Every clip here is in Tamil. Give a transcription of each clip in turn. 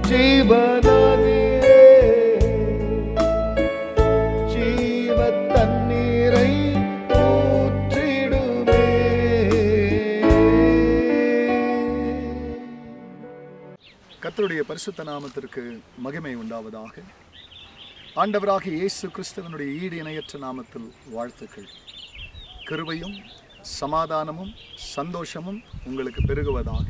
ஜீவநதியே ஜீவ தண்ணீரை ஊற்றிடுமே. கர்த்தருடைய பரிசுத்த நாமத்திற்கு மகிமை உண்டாவதாக. ஆண்டவராகிய இயேசு கிறிஸ்துவினுடைய ஈடு இணையற்ற நாமத்தில் வாழ்த்துக்கள். கிருபையும் சமாதானமும் சந்தோஷமும் உங்களுக்கு பெருகுவதாக.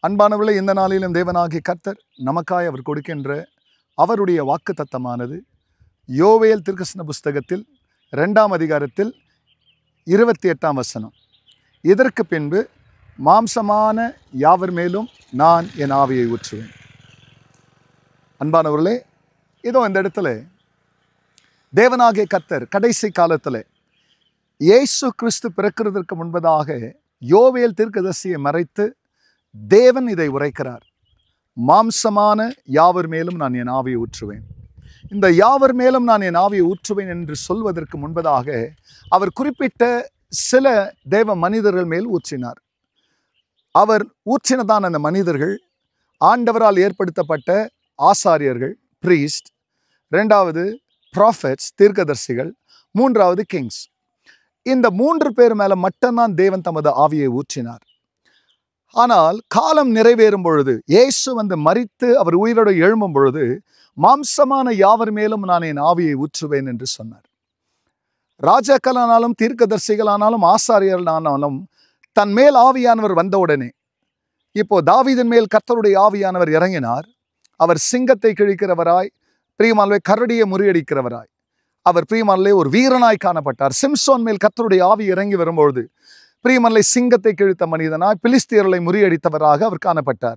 அன்பானவர்களே, இந்த நாளிலும் தேவனாகிய கர்த்தர் நமக்காய் அவர் கொடுக்கின்ற அவருடைய வாக்குத்தத்தமானது யோவேல் தீர்க்கதரிசன புஸ்தகத்தில் 2ஆம் அதிகாரத்தில் 28ஆம் வசனம். இதற்கு பின்பு மாம்சமான யாவர் மேலும் நான் என் ஆவியை ஊற்றுவேன். அன்பானவர்களே, இதோ இந்த இடத்துல தேவனாகிய கர்த்தர் கடைசி காலத்தில் இயேசு கிறிஸ்து பிறக்கிறதற்கு முன்பதாக யோவேல் தீர்க்கதரிசியை மறைத்து தேவன் இதை உரைக்கிறார். மாம்சமான யாவர் மேலும் நான் என் ஆவியை ஊற்றுவேன். இந்த யாவர் மேலும் நான் என் ஆவியை ஊற்றுவேன் என்று சொல்வதற்கு முன்பதாக அவர் குறிப்பிட்ட சில தேவ மனிதர்கள் மேல் ஊற்றினார். அவர் ஊற்றினதான அந்த மனிதர்கள் ஆண்டவரால் ஏற்படுத்தப்பட்ட ஆசாரியர்கள், பிரீஸ்ட், 2வது ப்ராஃபெட்ஸ், தீர்க்கதரிசிகள், 3வது கிங்ஸ். இந்த 3 பேர் மேல மட்டும்தான் தேவன் தமது ஆவியை ஊற்றினார். ஆனால் காலம் நிறைவேறும் பொழுது, இயேசு வந்து மரித்து அவர் உயிரோடு எழும்பும் பொழுது, மாம்சமான யாவர் மேலும் நான் என் ஆவியை ஊற்றுவேன் என்று சொன்னார். ராஜாக்களானாலும் தீர்க்கதரிசிகளானாலும் ஆசாரியர்களானாலும் தன் மேல் ஆவியானவர் வந்தவுடனே, இப்போ தாவீதின் மேல் கர்த்தருடைய ஆவியானவர் இறங்கினார். அவர் சிங்கத்தை கிழிக்கிறவராய், பிரியமானவர்களே, கரடியை முறியடிக்கிறவராய், அவர் பிரியமானவர்களே ஒரு வீரனாய் காணப்பட்டார். சிம்சோன் மேல் கர்த்தருடைய ஆவி இறங்கி வரும்பொழுது பிரியமானவர்களே சிங்கத்தை கிழித்த மனிதனாய், பிலிஸ்தியர்களை முறியடித்தவராக அவர் காணப்பட்டார்.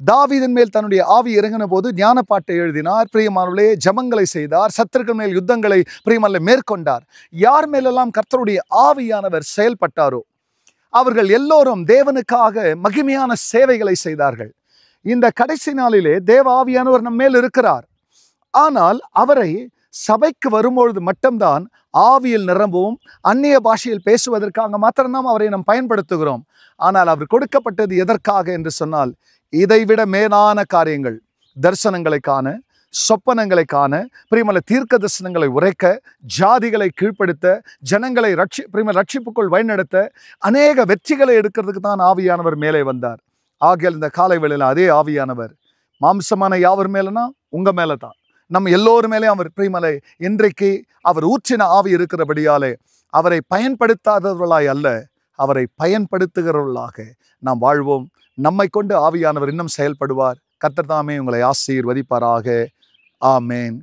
தாவீதின் மேல் தன்னுடைய ஆவி இறங்கின போது ஞானப்பாட்டை எழுதினார். பிரியமானவர்களே ஜெபங்களை செய்தார். சத்துருக்கள் மேல் யுத்தங்களை பிரியமானவர்களே மேற்கொண்டார். யார் மேலெல்லாம் கர்த்தருடைய ஆவியானவர் செயல்பட்டாரோ அவர்கள் எல்லோரும் தேவனுக்காக மகிமையான சேவைகளை செய்தார்கள். இந்த கடைசி நாளிலே தேவ ஆவியானவர் நம் மேல் இருக்கிறார். ஆனால் அவரை சபைக்கு வரும்பொழுது மட்டும்தான் ஆவியில் நிரம்பவும் அந்நிய பாஷையில் பேசுவதற்காக மாத்திரம்தான் அவரை நாம் பயன்படுத்துகிறோம். ஆனால் அவர் கொடுக்கப்பட்டது எதற்காக என்று சொன்னால், இதைவிட மேலான காரியங்கள், தரிசனங்களை காண, சொப்பனங்களை காண, பிரியமல்ல தீர்க்க தரிசனங்களை உரைக்க, ஜாதிகளை கீழ்ப்படுத்த, ஜனங்களை ரட்சிப்புக்குள் வழிநடத்த, அநேக வெற்றிகளை எடுக்கிறதுக்கு தான் ஆவியானவர் மேலே வந்தார். ஆகியால் இந்த காலை வேளையில் அதே ஆவியானவர் மாம்சமான யாவர் மேலனா உங்க மேல தான், நம்ம எல்லோரும் மேலே அவர் பிரியமலை இன்றைக்கு அவர் ஊற்றின ஆவி இருக்கிறபடியாலே அவரை பயன்படுத்தாதவர்களாய் அல்ல, அவரை பயன்படுத்துகிறவர்களாக நாம் வாழ்வோம். நம்மை கொண்டு ஆவியானவர் இன்னும் செயல்படுவார். கர்த்தர் தாமே உங்களை ஆசீர்வதிப்பாராக. ஆமேன்.